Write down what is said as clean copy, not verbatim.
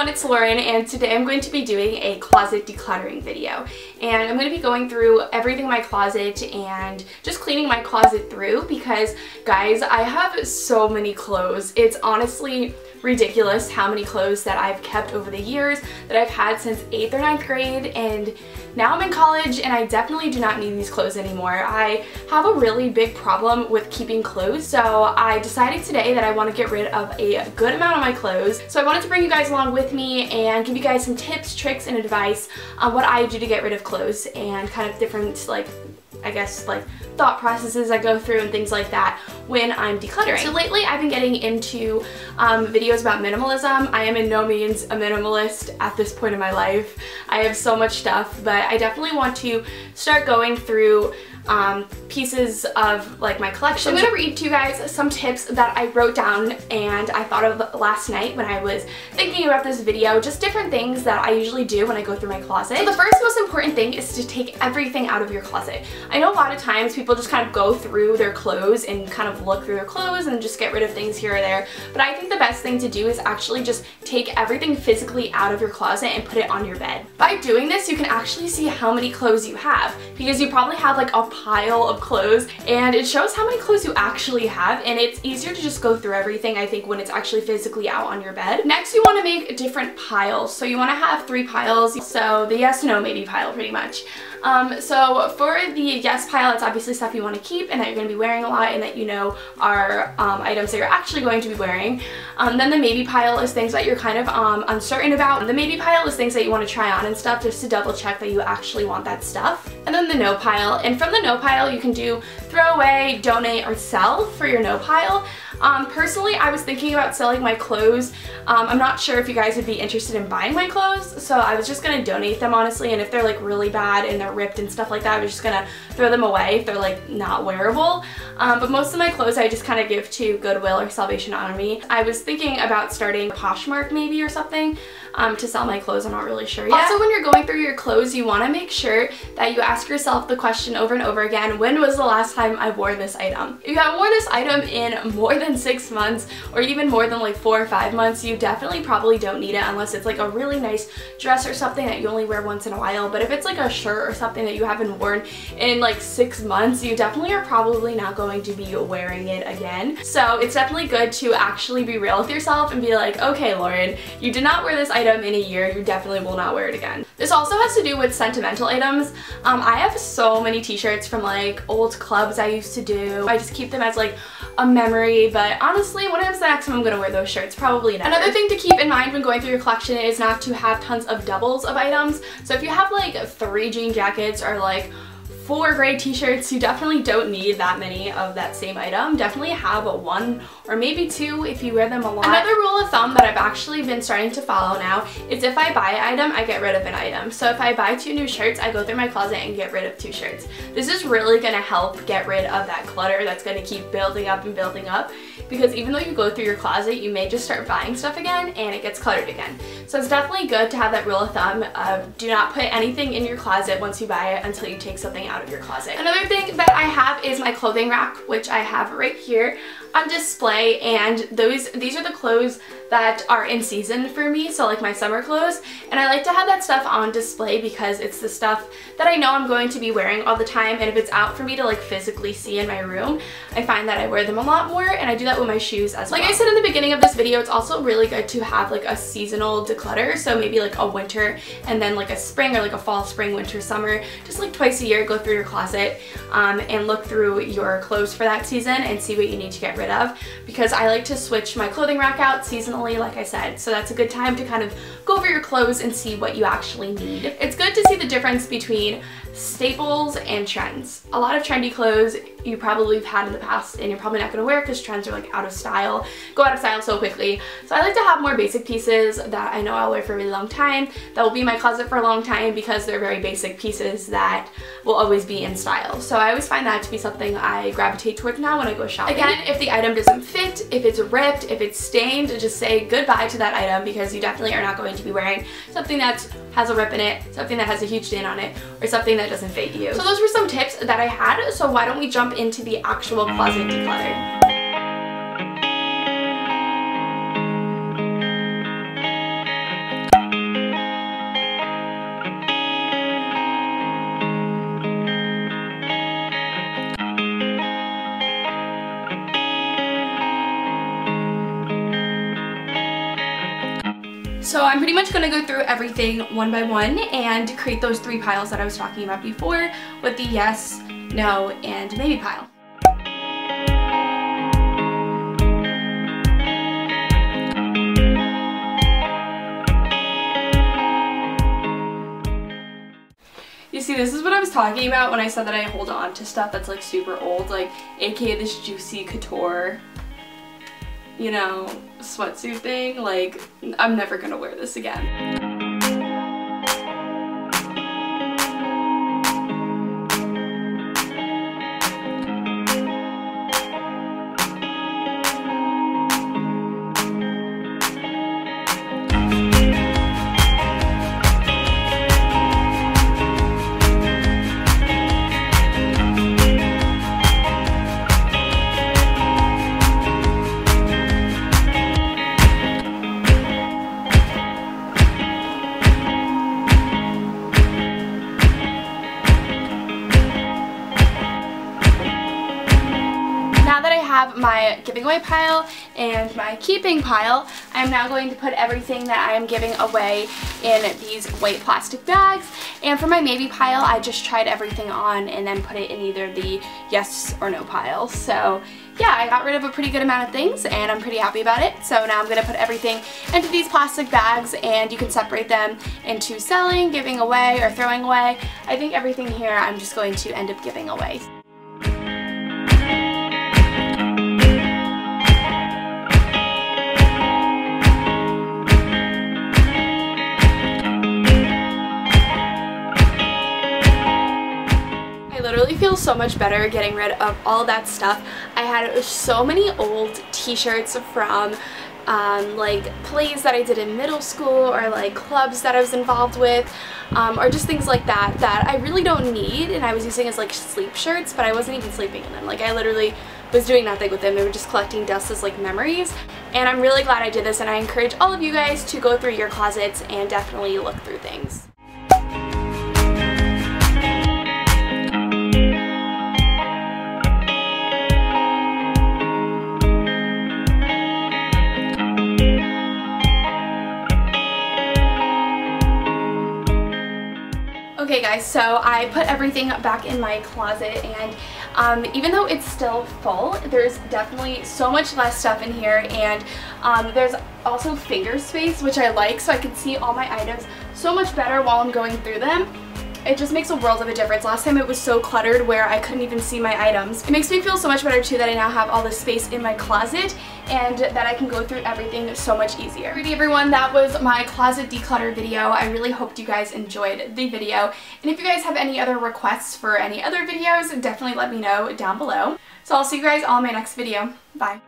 everyone, it's Lauren, and today I'm going to be doing a closet decluttering video. And I'm going to be going through everything in my closet and just cleaning my closet through because, guys, I have so many clothes. It's honestly ridiculous how many clothes that I've kept over the years that I've had since 8th or 9th grade, and now I'm in college and I definitely do not need these clothes anymore. I have a really big problem with keeping clothes, so I decided today that I want to get rid of a good amount of my clothes. So I wanted to bring you guys along with me and give you guys some tips, tricks, and advice on what I do to get rid of clothes and kind of different, I guess, thought processes I go through and things like that when I'm decluttering. So lately I've been getting into videos about minimalism. I am in no means a minimalist at this point in my life. I have so much stuff, but I definitely want to start going through pieces of my collection. So I'm going to read to you guys some tips that I wrote down and I thought of last night when I was thinking about this video, just different things that I usually do when I go through my closet. So the first most important thing is to take everything out of your closet. I know a lot of times people just kind of go through their clothes and kind of look through their clothes and just get rid of things here or there, but I think the best thing to do is actually just take everything physically out of your closet and put it on your bed. By doing this, you can actually see how many clothes you have, because you probably have a pile of clothes and it shows how many clothes you actually have, and it's easier to just go through everything, I think, when it's actually physically out on your bed. Next, you want to make different piles. So you want to have 3 piles. So the yes, no, maybe pile, pretty much. So for the yes pile, it's obviously stuff you want to keep and that you're going to be wearing a lot and that you know are items that you're actually going to be wearing. Then the maybe pile is things that you're kind of uncertain about. The maybe pile is things that you want to try on and stuff, just to double check that you actually want that stuff. And then the no pile. And from the no pile, you can do throw away, donate, or sell for your no pile. Personally, I was thinking about selling my clothes. I'm not sure if you guys would be interested in buying my clothes, so I was just going to donate them, honestly, and if they're really bad and they're ripped and stuff like that, I was just going to throw them away if they're not wearable. But most of my clothes I just kind of give to Goodwill or Salvation Army. I was thinking about starting Poshmark maybe or something to sell my clothes. I'm not really sure yet. Also, when you're going through your clothes, you want to make sure that you ask yourself the question over and over again, when was the last time I wore this item? If you haven't worn this item in more than 6 months or even more than 4 or 5 months, you definitely probably don't need it unless it's a really nice dress or something that you only wear once in a while. But if it's a shirt or something that you haven't worn in 6 months, you definitely are probably not going to be wearing it again. So it's definitely good to actually be real with yourself and be like, okay, Lauren, you did not wear this item in a year, you definitely will not wear it again. This also has to do with sentimental items. I have so many t-shirts from old clubs I used to do. I just keep them as a memory, but honestly, when is the next time I'm gonna wear those shirts? Probably never. Another thing to keep in mind when going through your collection is not to have tons of doubles of items. So if you have 3 jean jackets or 4 gray t-shirts, you definitely don't need that many of that same item. Definitely have 1 or maybe 2 if you wear them a lot. Another rule of thumb that I've actually been starting to follow now is if I buy an item, I get rid of an item. So if I buy 2 new shirts, I go through my closet and get rid of 2 shirts. This is really gonna help get rid of that clutter that's gonna keep building up and building up, because even though you go through your closet, you may just start buying stuff again and it gets cluttered again. So it's definitely good to have that rule of thumb of do not put anything in your closet once you buy it until you take something out of your closet. Another thing that I have is my clothing rack, which I have right here on display, and these are the clothes that are in season for me, so my summer clothes, and I like to have that stuff on display because it's the stuff that I know I'm going to be wearing all the time, and if it's out for me to physically see in my room, I find that I wear them a lot more, and I do that with my shoes as well. Like I said in the beginning of this video, it's also really good to have a seasonal declutter, so maybe a winter and then a spring or a fall, spring, winter, summer, just twice a year, go through your closet and look through your clothes for that season and see what you need to get rid of, because I like to switch my clothing rack out seasonally, like I said, so that's a good time to kind of go over your clothes and see what you actually need. It's good to see the difference between staples and trends. A lot of trendy clothes you probably have had in the past and you're probably not going to wear because trends are out of style, go out of style so quickly. So I like to have more basic pieces that I know I'll wear for a really long time, that will be in my closet for a long time, because they're very basic pieces that will always be in style. So I always find that to be something I gravitate towards now when I go shopping. Again, if the item doesn't fit, if it's ripped, if it's stained, just say goodbye to that item, because you definitely are not going to be wearing something that has a rip in it, something that has a huge stain on it, or something that doesn't fit you. So those were some tips that I had, so why don't we jump into the actual closet declutter. So I'm pretty much going to go through everything one by one and create those 3 piles that I was talking about before with the yes, no, and maybe pile. You see, this is what I was talking about when I said that I hold on to stuff that's like super old, like aka this juicy couture, you know, sweatsuit thing. Like, I'm never gonna wear this again. Have my giving away pile and my keeping pile, I'm now going to put everything that I am giving away in these white plastic bags. And for my maybe pile, I just tried everything on and then put it in either the yes or no pile. So yeah, I got rid of a pretty good amount of things and I'm pretty happy about it. So now I'm going to put everything into these plastic bags, and you can separate them into selling, giving away, or throwing away. I think everything here I'm just going to end up giving away. Really feel so much better getting rid of all that stuff. I had so many old t-shirts from like plays that I did in middle school, or like clubs that I was involved with, or just things like that that I really don't need, and I was using as like sleep shirts, but I wasn't even sleeping in them. Like, I literally was doing nothing with them. They were just collecting dust as like memories, and I'm really glad I did this, and I encourage all of you guys to go through your closets and definitely look through things. Okay guys, so I put everything back in my closet, and even though it's still full, there's definitely so much less stuff in here, and there's also finger space, which I like, so I can see all my items so much better while I'm going through them. It just makes a world of a difference. Last time it was so cluttered where I couldn't even see my items. It makes me feel so much better too that I now have all this space in my closet and that I can go through everything so much easier. Alrighty everyone, that was my closet declutter video. I really hoped you guys enjoyed the video. And if you guys have any other requests for any other videos, definitely let me know down below. So I'll see you guys all in my next video. Bye.